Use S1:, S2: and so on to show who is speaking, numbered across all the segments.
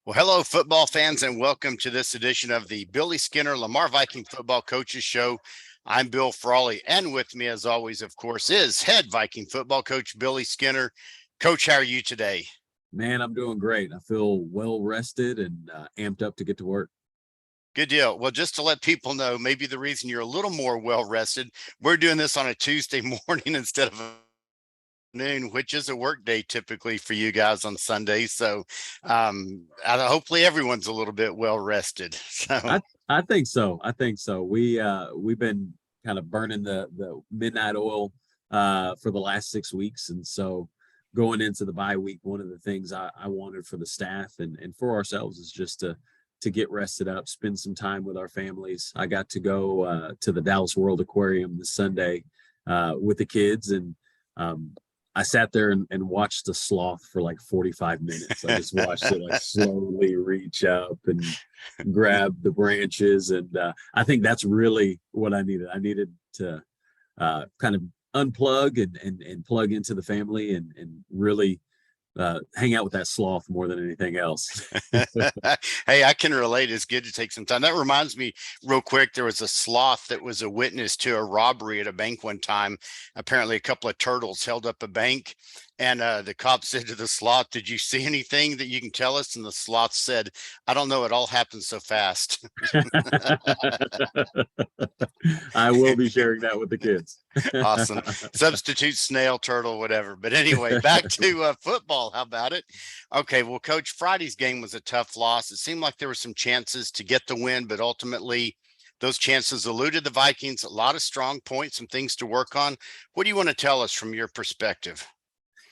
S1: Well, hello, football fans, and welcome to this edition of the Billy Skinner Lamar Viking Football Coaches Show. I'm Bill Frawley, and with me, as always, of course, is head Viking football coach Billy Skinner. Coach, how are you today?
S2: Man, I'm doing great. I feel well rested and amped up to get to work.
S1: Good deal. Well, just to let people know, maybe the reason you're a little more well rested, we're doing this on a Tuesday morning instead of noon, which is a work day typically for you guys on Sunday. So hopefully everyone's a little bit well rested. So
S2: I think so. We've been kind of burning the midnight oil for the last 6 weeks, and so going into the bye week, one of the things I wanted for the staff and for ourselves is just to get rested up, spend some time with our families. I got to go to the Dallas World Aquarium this Sunday with the kids, and I sat there and watched the sloth for like 45 minutes. I just watched it like slowly reach up and grab the branches. And I think that's really what I needed. I needed to kind of unplug and plug into the family and really hang out with that sloth more than anything else.
S1: Hey, I can relate. It's good to take some time. That reminds me real quick. There was a sloth that was a witness to a robbery at a bank one time. Apparently a couple of turtles held up a bank, and the cop said to the sloth, "Did you see anything that you can tell us?" And the sloth said, "I don't know. It all happened so fast."
S2: I will be sharing that with the kids.
S1: Awesome. Substitute snail, turtle, whatever. But anyway, back to football. How about it? Okay. Well, Coach, Friday's game was a tough loss. It seemed like there were some chances to get the win, but ultimately those chances eluded the Vikings. A lot of strong points, some things to work on. What do you want to tell us from your perspective?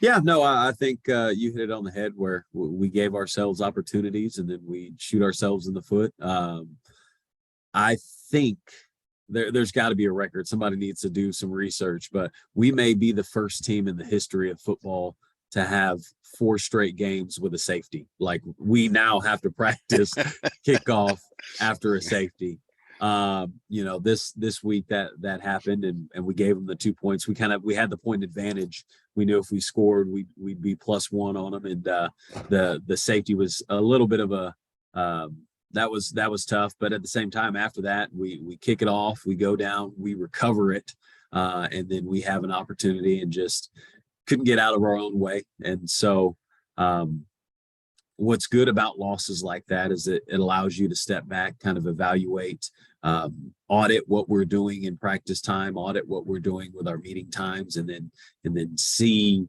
S2: Yeah, no, I think you hit it on the head where we gave ourselves opportunities and then we shoot ourselves in the foot. I think there's got to be a record. Somebody needs to do some research, but we may be the first team in the history of football to have 4 straight games with a safety. Like, we now have to practice kickoff after a safety. This week that happened, and we gave them the 2 points. We had the point advantage. We knew if we scored, we'd be +1 on them, and the safety was a little bit of a that was tough. But at the same time, after that, we kick it off, we go down, we recover it, and then we have an opportunity and just couldn't get out of our own way. And so what's good about losses like that is it allows you to step back, kind of evaluate, audit what we're doing in practice time, audit what we're doing with our meeting times, and then see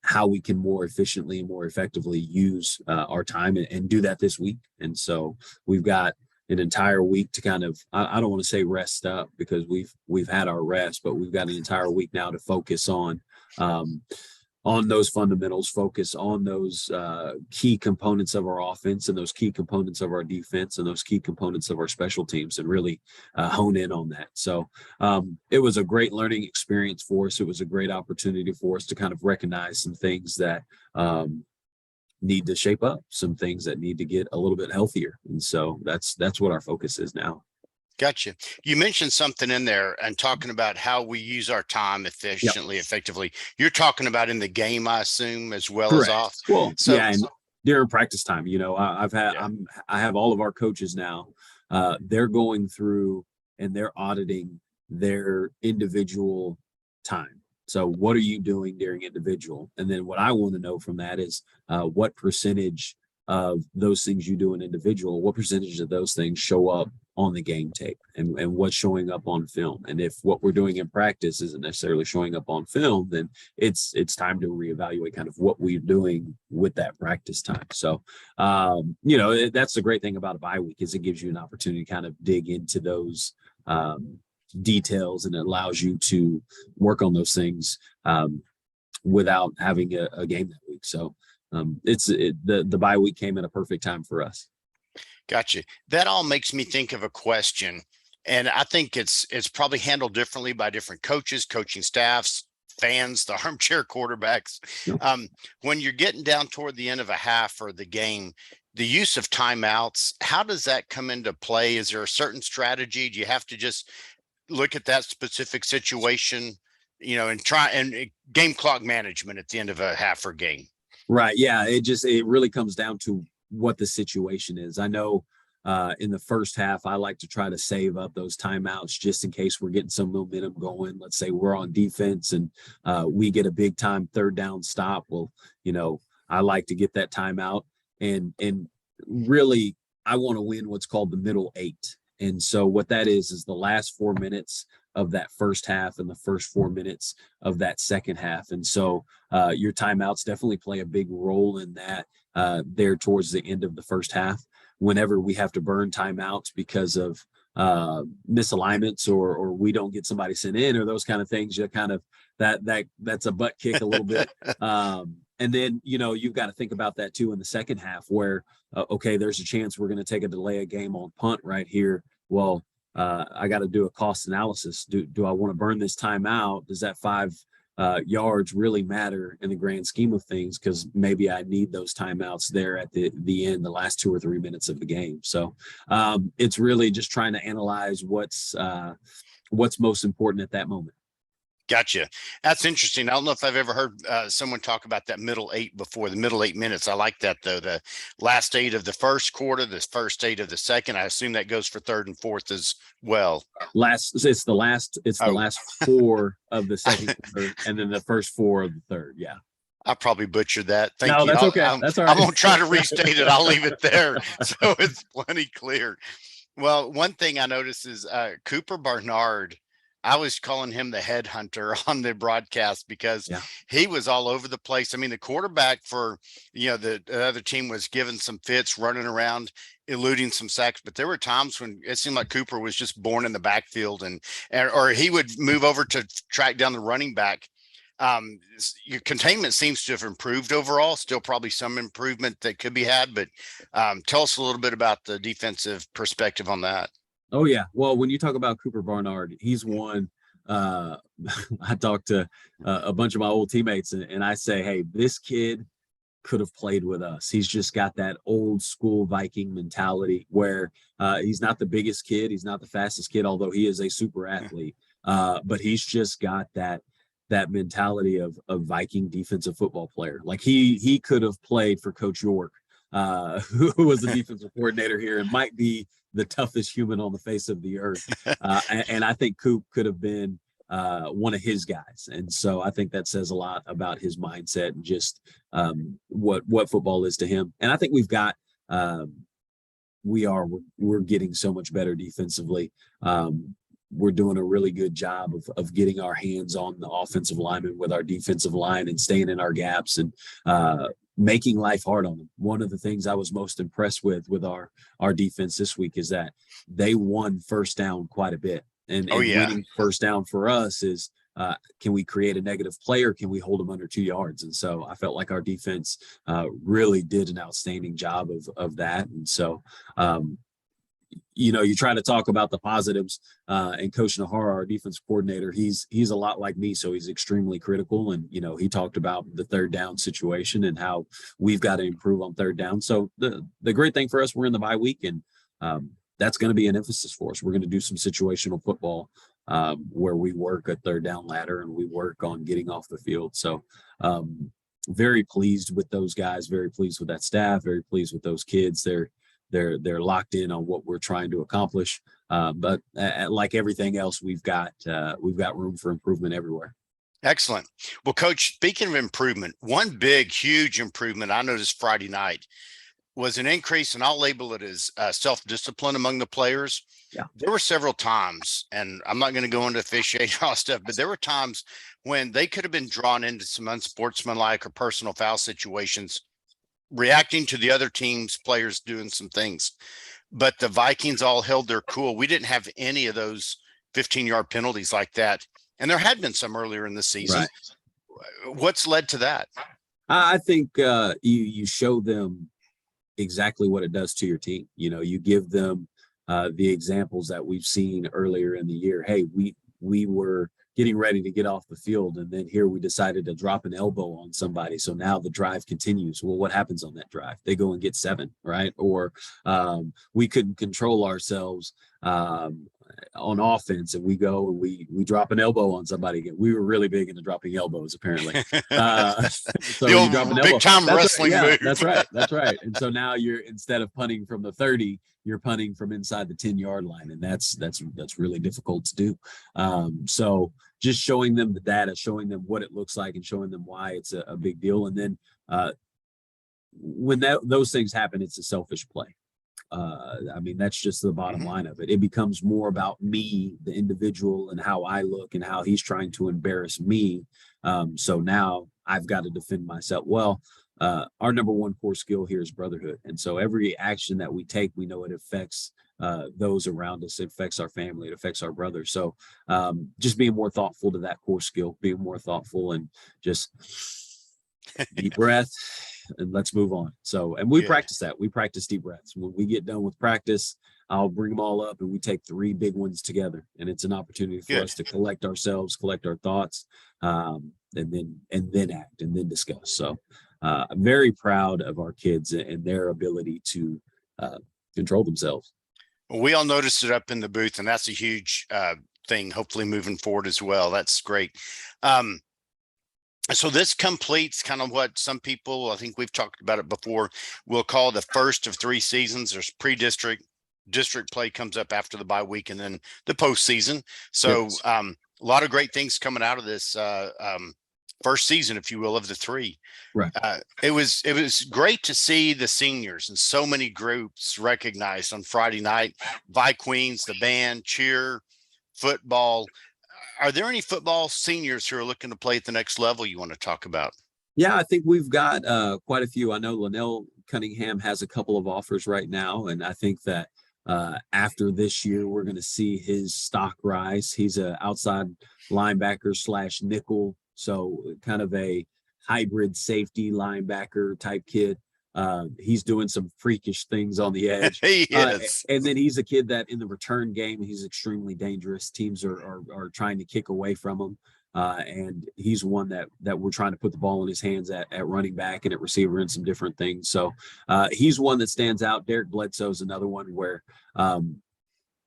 S2: how we can more efficiently and more effectively use our time and do that this week. And so we've got an entire week to kind of, I don't want to say rest up, because we've had our rest, but we've got an entire week now to focus on those fundamentals, focus on those key components of our offense and those key components of our defense and those key components of our special teams, and really hone in on that. So it was a great learning experience for us. It was a great opportunity for us to kind of recognize some things that need to shape up, some things that need to get a little bit healthier. And so that's what our focus is now.
S1: Gotcha. You mentioned something in there and talking about how we use our time efficiently, effectively. You're talking about in the game, I assume, as well
S2: Correct.
S1: as off.
S2: Well,
S1: So,
S2: yeah, and during practice time, I have all of our coaches now. They're going through and they're auditing their individual time. So what are you doing during individual? And then what I want to know from that is what percentage of those things you do in individual, what percentage of those things show up on the game tape, and what's showing up on film. And if what we're doing in practice isn't necessarily showing up on film, then it's time to reevaluate kind of what we're doing with that practice time. So, that's the great thing about a bye week, is it gives you an opportunity to kind of dig into those details, and it allows you to work on those things without having a game that week. So the bye week came at a perfect time for us.
S1: gotcha. That all makes me think of a question, and I think it's probably handled differently by different coaches, coaching staffs, fans, the armchair quarterbacks.
S2: Yep.
S1: When you're getting down toward the end of a half or the game, the use of timeouts, how does that come into play? Is there a certain strategy? Do you have to just look at that specific situation, and try and game clock management at the end of a half or game?
S2: Right. Yeah. It really comes down to what the situation is. I know in the first half, I like to try to save up those timeouts just in case we're getting some momentum going. Let's say we're on defense and we get a big time third down stop. Well, I like to get that timeout and really I want to win what's called the middle 8. And so what that is the last 4 minutes of that first half and the first 4 minutes of that second half. And so your timeouts definitely play a big role in that there towards the end of the first half. Whenever we have to burn timeouts because of misalignments or we don't get somebody sent in or those kind of things, you kind of that's a butt kick a little bit. And then, you've got to think about that too in the second half where, okay, there's a chance we're going to take a delay a game on punt right here. Well, I got to do a cost analysis. Do I want to burn this timeout? Does that 5 yards really matter in the grand scheme of things? Because maybe I need those timeouts there at the end, the last 2 or 3 minutes of the game. So it's really just trying to analyze what's most important at that moment.
S1: Gotcha. That's interesting. I don't know if I've ever heard someone talk about that middle 8 before, the middle 8 minutes. I like that, though. The last 8 of the first quarter, the first 8 of the second. I assume that goes for third and fourth as well.
S2: It's the last 4 of the second quarter, and then the first 4 of the third. Yeah.
S1: I probably butchered that. Thank you.
S2: That's okay. That's all right.
S1: I won't try to restate it. I'll leave it there so it's plenty clear. Well, one thing I noticed is Cooper Barnard. I was calling him the headhunter on the broadcast because he was all over the place. I mean, the quarterback for, the other team was giving some fits, running around, eluding some sacks. But there were times when it seemed like Cooper was just born in the backfield or he would move over to track down the running back. Your containment seems to have improved overall. Still probably some improvement that could be had. But tell us a little bit about the defensive perspective on that.
S2: Oh, yeah. Well, when you talk about Cooper Barnard, he's one. I talked to a bunch of my old teammates and I say, hey, this kid could have played with us. He's just got that old school Viking mentality where he's not the biggest kid. He's not the fastest kid, although he is a super athlete. But he's just got that mentality of Viking defensive football player. Like he could have played for Coach York, who was the defensive coordinator here and might be the toughest human on the face of the earth. And I think Coop could have been one of his guys. And so I think that says a lot about his mindset and just what football is to him. And I think we've got, we're getting so much better defensively. We're doing a really good job of getting our hands on the offensive lineman with our defensive line and staying in our gaps and making life hard on them. One of the things I was most impressed with our defense this week is that they won first down quite a bit. And winning first down for us is can we create a negative play or can we hold them under 2 yards? And so I felt like our defense really did an outstanding job of that. And so you try to talk about the positives and Coach Nahara, our defense coordinator, he's a lot like me. So he's extremely critical. And, he talked about the third down situation and how we've got to improve on third down. So the great thing for us, we're in the bye week and that's going to be an emphasis for us. We're going to do some situational football where we work a third down ladder and we work on getting off the field. So very pleased with those guys, very pleased with that staff, very pleased with those kids. They're locked in on what we're trying to accomplish. But like everything else, we've got room for improvement everywhere.
S1: Excellent. Well, Coach, speaking of improvement, one big, huge improvement I noticed Friday night was an increase, and I'll label it as self-discipline among the players.
S2: Yeah.
S1: There were several times, and I'm not going to go into officiating all stuff, but there were times when they could have been drawn into some unsportsmanlike or personal foul situations, reacting to the other team's players doing some things. But the Vikings all held their cool. We didn't have any of those 15-yard penalties like that. And there had been some earlier in the season. Right. What's led to that?
S2: I think you show them exactly what it does to your team. You give them the examples that we've seen earlier in the year. Hey, we were getting ready to get off the field, and then here we decided to drop an elbow on somebody. So now the drive continues. Well, what happens on that drive? They go and get 7, right? Or we couldn't control ourselves on offense, and we go and we drop an elbow on somebody again. We were really big into dropping elbows, apparently. So
S1: The
S2: you
S1: old
S2: drop an elbow.
S1: big time
S2: That's
S1: wrestling
S2: right. Yeah,
S1: move.
S2: that's right. That's right. And so now you're, instead of punting from the 30, you're punting from inside the 10-yard line, and that's really difficult to do. So just showing them the data, showing them what it looks like, and showing them why it's a big deal. And then when those things happen, it's a selfish play. I mean, that's just the bottom line of it. It becomes more about me, the individual, and how I look and how he's trying to embarrass me. So now I've got to defend myself. Well, our number one core skill here is brotherhood. And so every action that we take, we know it affects those around us. It affects our family. It affects our brothers. So just being more thoughtful to that core skill, being more thoughtful, and just deep breath, and let's move on. So, and we practice that. We practice deep breaths. When we get done with practice, I'll bring them all up and we take 3 big ones together. And it's an opportunity for us to collect ourselves, collect our thoughts, and then act and then discuss. So I'm very proud of our kids and their ability to control themselves.
S1: Well, we all noticed it up in the booth, and that's a huge thing, hopefully moving forward as well. That's great. So this completes kind of what some people, I think we've talked about it before, will call the first of 3 seasons. There's pre-district, district play comes up after the bye week, and then the postseason. So a lot of great things coming out of this first season, if you will, of the 3.
S2: Right.
S1: It was great to see the seniors and so many groups recognized on Friday night. Vi Queens, the band, cheer, football. Are there any football seniors who are looking to play at the next level you want to talk about?
S2: Yeah, I think we've got quite a few. I know Linnell Cunningham has a couple of offers right now, and I think that after this year, we're going to see his stock rise. He's an outside linebacker / nickel, so kind of a hybrid safety linebacker type kid. He's doing some freakish things on the edge.
S1: He is.
S2: And then he's a kid that in the return game, he's extremely dangerous. Teams are trying to kick away from him. And he's one that we're trying to put the ball in his hands at running back and at receiver and some different things. So he's one that stands out. Derek Bledsoe is another one where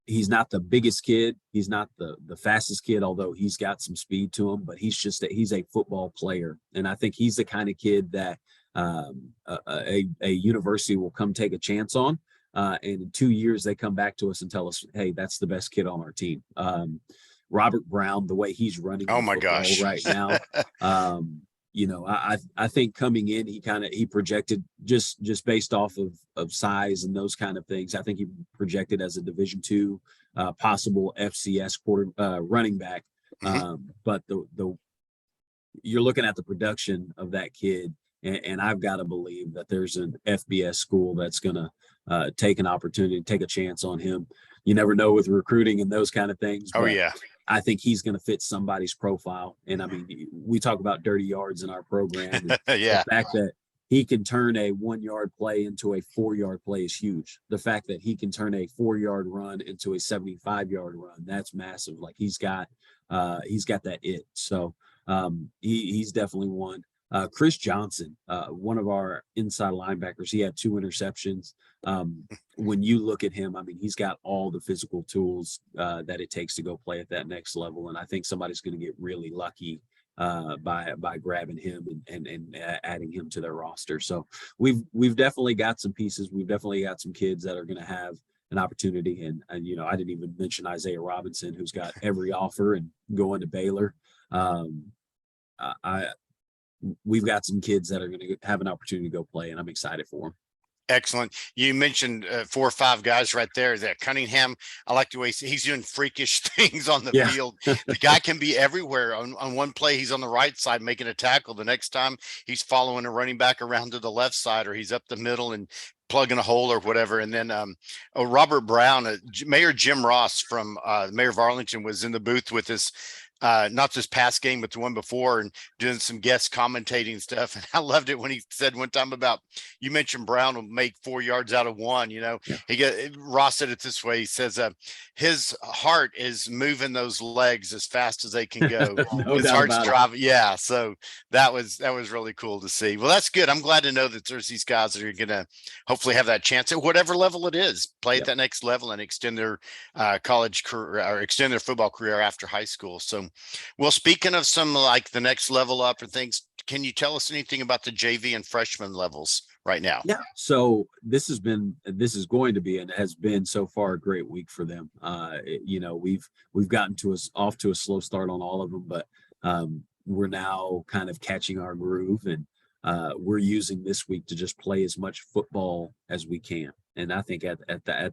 S2: he's not the biggest kid. He's not the fastest kid, although he's got some speed to him, but he's a football player. And I think he's the kind of kid that a university will come take a chance on. And in 2 years, they come back to us and tell us, hey, that's the best kid on our team. Robert Brown, the way he's running
S1: oh my gosh
S2: right now, I think coming in, he projected just based off of size and those kind of things. I think he projected as a Division II possible FCS running back. But you're looking at the production of that kid, and I've got to believe that there's an FBS school that's going to take an opportunity, take a chance on him. You never know with recruiting and those kind of things.
S1: Oh, yeah.
S2: I think he's going to fit somebody's profile. And I mean, we talk about dirty yards in our program.
S1: Yeah.
S2: The fact that he can turn a 1-yard play into a 4-yard play is huge. The fact that he can turn a 4-yard run into a 75-yard run, that's massive. Like he's got that it. So he's definitely one. Chris Johnson, one of our inside linebackers, he had 2 interceptions. When you look at him, I mean, he's got all the physical tools that it takes to go play at that next level. And I think somebody's going to get really lucky by grabbing him and adding him to their roster. So we've definitely got some pieces. We've definitely got some kids that are going to have an opportunity. And I didn't even mention Isaiah Robinson, who's got every offer and going to Baylor. We've got some kids that are going to have an opportunity to go play, and I'm excited for them.
S1: Excellent. You mentioned 4 or 5 guys right there. That Cunningham, I like the way he's doing freakish things on the field. The guy can be everywhere. On one play, he's on the right side making a tackle. The next time, he's following a running back around to the left side, or he's up the middle and plugging a hole or whatever. And then Robert Brown, Mayor Jim Ross from Mayor of Arlington was in the booth with us not this past game, but the one before, and doing some guest commentating stuff. And I loved it when he said one time about, you mentioned Brown will make 4 yards out of one,
S2: Yeah.
S1: Ross said it this way. He says, his heart is moving those legs as fast as they can go.
S2: No
S1: His
S2: doubt
S1: heart's
S2: about it.
S1: driving. Yeah. So that was really cool to see. Well, that's good. I'm glad to know that there's these guys that are going to hopefully have that chance at whatever level it is, play at
S2: Yep.
S1: that next level and extend their college career or extend their football career after high school. So, well, speaking of some like the next level up and things, can you tell us anything about the JV and freshman levels right now?
S2: Yeah. So this is going to be, and has been so far, a great week for them. We've gotten off to a slow start on all of them, but we're now kind of catching our groove, and we're using this week to just play as much football as we can. And I think at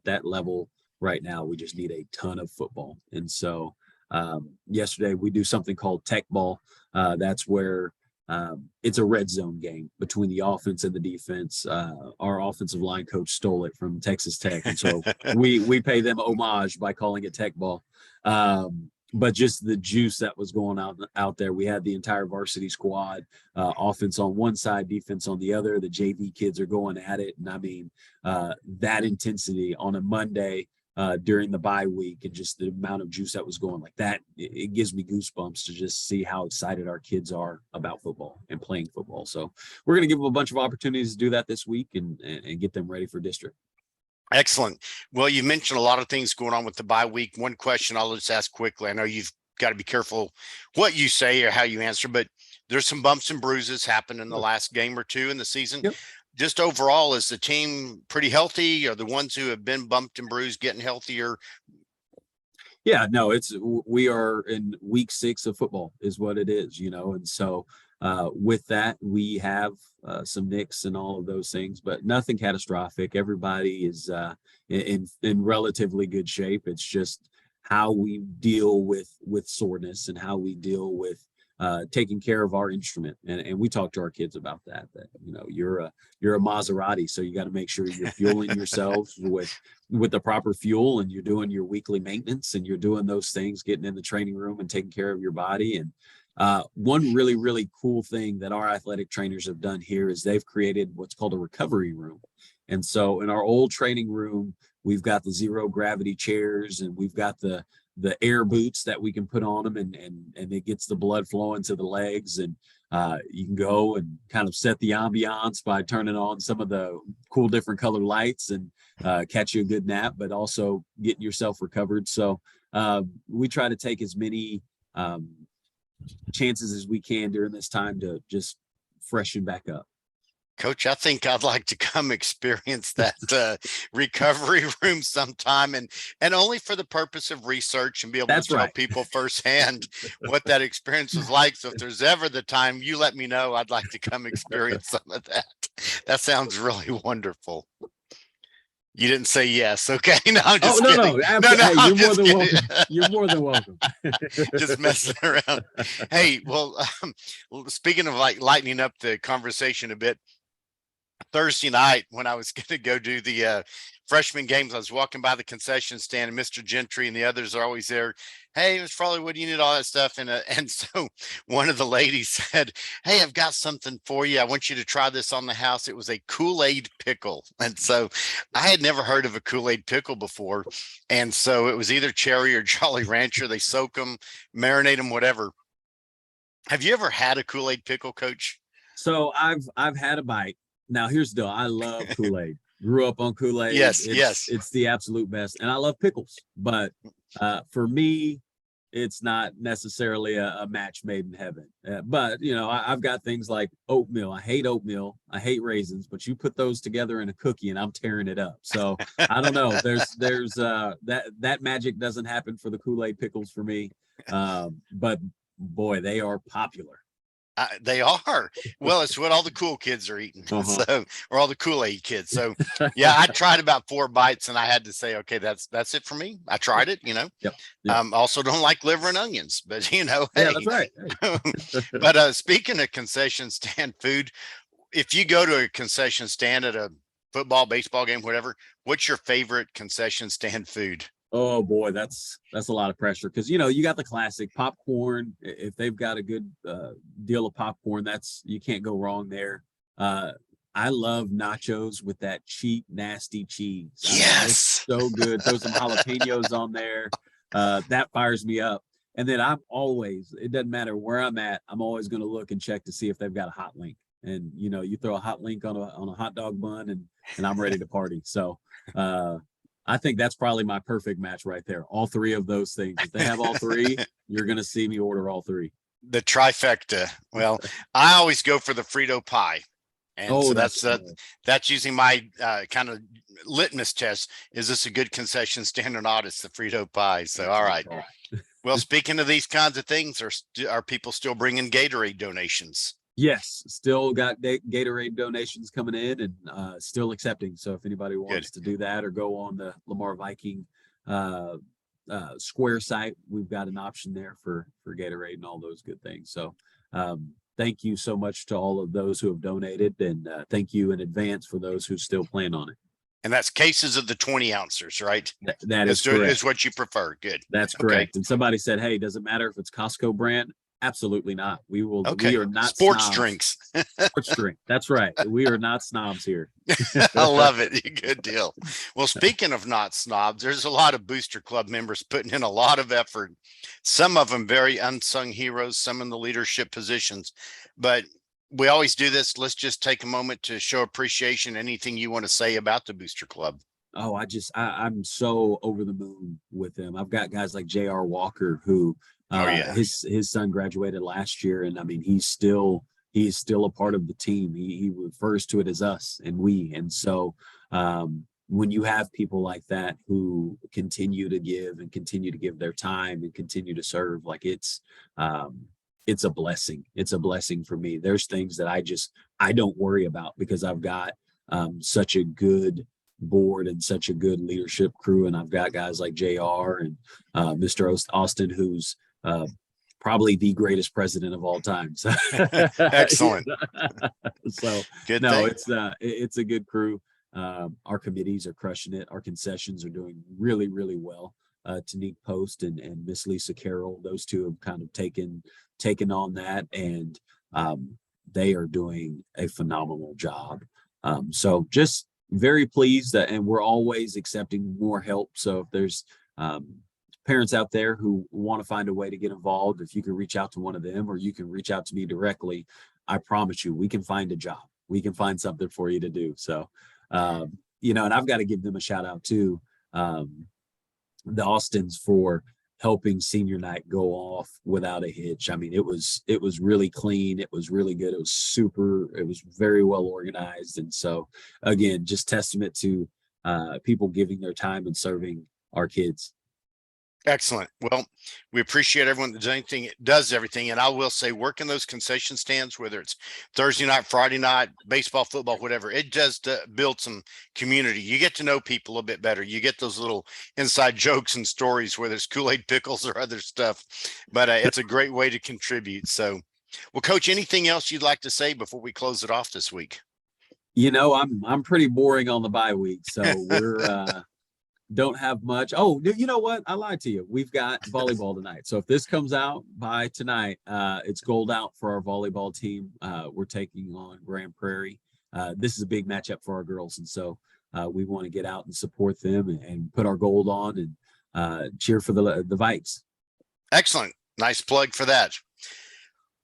S2: that level right now, we just need a ton of football. And so yesterday we do something called tech ball. That's where it's a red zone game between the offense and the defense. Our offensive line coach stole it from Texas Tech, and so we pay them homage by calling it tech ball. But just the juice that was going out there. We had the entire varsity squad, offense on one side, defense on the other. The JV kids are going at it, and I mean that intensity on a Monday during the bye week, and just the amount of juice that was going like that, it gives me goosebumps to just see how excited our kids are about football and playing football. So we're going to give them a bunch of opportunities to do that this week and get them ready for district.
S1: Excellent. Well, you mentioned a lot of things going on with the bye week. One question I'll just ask quickly. I know you've got to be careful what you say or how you answer, but there's some bumps and bruises happened in the last game or two in the season.
S2: Yep.
S1: Just overall, is the team pretty healthy? Are the ones who have been bumped and bruised getting healthier?
S2: Yeah, no, we are in week 6 of football is what it is, and so with that, we have some nicks and all of those things, but nothing catastrophic. Everybody is in relatively good shape. It's just how we deal with soreness and how we deal with taking care of our instrument. And we talk to our kids about that you're a Maserati, so you got to make sure you're fueling yourselves with the proper fuel, and you're doing your weekly maintenance, and you're doing those things, getting in the training room and taking care of your body. And one really, really cool thing that our athletic trainers have done here is they've created what's called a recovery room. And so in our old training room, we've got the zero gravity chairs, and we've got the air boots that we can put on them, and it gets the blood flowing to the legs. And you can go and kind of set the ambiance by turning on some of the cool different color lights and catch you a good nap, but also getting yourself recovered. So we try to take as many chances as we can during this time to just freshen back up.
S1: Coach, I think I'd like to come experience that recovery room sometime, and only for the purpose of research and be able to tell people firsthand what that experience was like. So if there's ever the time, you let me know. I'd like to come experience some of that. That sounds really wonderful. You didn't say yes. Okay. No, I'm just kidding.
S2: Hey, you're more than welcome. You're more than welcome.
S1: Just messing around. Hey, well, speaking of like lightening up the conversation a bit, Thursday night when I was going to go do the freshman games, I was walking by the concession stand, and Mr. Gentry and the others are always there. Hey, Mr. Frawley, what do you need? All that stuff. And so one of the ladies said, hey, I've got something for you. I want you to try this on the house. It was a Kool-Aid pickle. And so I had never heard of a Kool-Aid pickle before. And so it was either cherry or Jolly Rancher. They soak them, marinate them, whatever. Have you ever had a Kool-Aid pickle, Coach?
S2: So I've had a bite. Now here's the deal. I love Kool-Aid. Grew up on Kool-Aid.
S1: Yes.
S2: It's the absolute best. And I love pickles. But for me, it's not necessarily a match made in heaven. But, I've got things like oatmeal. I hate oatmeal. I hate raisins. But you put those together in a cookie and I'm tearing it up. So I don't know. There's that magic doesn't happen for the Kool-Aid pickles for me. But boy, they are popular.
S1: They are. Well, it's what all the cool kids are eating. So, or all the Kool-Aid kids. So yeah, I tried about 4 bites and I had to say, okay, that's it for me. I tried it,
S2: Yep.
S1: Also don't like liver and onions, but hey.
S2: Yeah, that's right. Hey.
S1: But speaking of concession stand food, if you go to a concession stand at a football, baseball game, whatever, what's your favorite concession stand food?
S2: Oh boy, that's a lot of pressure because you got the classic popcorn. If they've got a good deal of popcorn, that's you can't go wrong there. Uh, I love nachos with that cheap, nasty cheese. I mean, it's
S1: Yes.
S2: so good. Throw some jalapenos on there. That fires me up. And then it doesn't matter where I'm at, I'm always going to look and check to see if they've got a hot link. And you throw a hot link on a hot dog bun, and I'm ready to party. So. I think that's probably my perfect match right there. All three of those things. If they have all three, you're going to see me order all three.
S1: The trifecta. Well, I always go for the Frito pie. And so that's using my kind of litmus test. Is this a good concession stand or not? It's the Frito pie. So, all right. Well, speaking of these kinds of things, are people still bringing Gatorade donations?
S2: Yes, still got Gatorade donations coming in and still accepting. So if anybody wants to do that or go on the Lamar Viking Square site, we've got an option there for Gatorade and all those good things. So thank you so much to all of those who have donated, and thank you in advance for those who still plan on it.
S1: And that's cases of the 20 ounces, right?
S2: That is correct.
S1: Is what you prefer. Good.
S2: That's correct. Okay. And somebody said, "Hey, does it matter if it's Costco brand?" Absolutely not. We will. Okay. We are not
S1: sports
S2: snobs.
S1: Drinks.
S2: Sports drink. That's right. We are not snobs here.
S1: I love it. Good deal. Well, speaking of not snobs, there's a lot of Booster Club members putting in a lot of effort. Some of them very unsung heroes, some in the leadership positions. But we always do this. Let's just take a moment to show appreciation. Anything you want to say about the Booster Club?
S2: Oh, I'm so over the moon with them. I've got guys like J.R. Walker who his son graduated last year, and I mean he's still a part of the team. He refers to it as us and we, and so when you have people like that who continue to give and continue to give their time and continue to serve, like it's a blessing. It's a blessing for me. There's things that I don't worry about because I've got such a good board and such a good leadership crew, and I've got guys like JR and Mr. Austin, who's probably the greatest president of all time. So
S1: excellent.
S2: So good. No, thing. It's a good crew. Our committees are crushing it. Our concessions are doing really, really well. Tanique Post and Miss Lisa Carroll, those two have kind of taken on that, and they are doing a phenomenal job. So just very pleased and we're always accepting more help. So if there's parents out there who want to find a way to get involved, if you can reach out to one of them or you can reach out to me directly, I promise you, we can find a job. We can find something for you to do. So, and I've got to give them a shout out too. The Austins for helping senior night go off without a hitch. I mean, it was really clean. It was really good. It was very well organized. And so again, just testament to people giving their time and serving our kids.
S1: Excellent. Well, we appreciate everyone that does everything. And I will say, working those concession stands, whether it's Thursday night, Friday night, baseball, football, whatever, it does build some community. You get to know people a bit better. You get those little inside jokes and stories, whether it's Kool-Aid pickles or other stuff. But it's a great way to contribute. So, well, Coach, anything else you'd like to say before we close it off this week?
S2: I'm pretty boring on the bye week, so we're don't have much. Oh, you know what? I lied to you. We've got volleyball tonight. So if this comes out by tonight, it's gold out for our volleyball team. We're taking on Grand Prairie. This is a big matchup for our girls. And so we want to get out and support them and put our gold on and cheer for the Vikes. Excellent. Nice plug for that.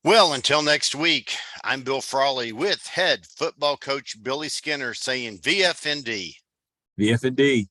S2: Well, until next week, I'm Bill Frawley with head football coach Billy Skinner saying VFND. VFND.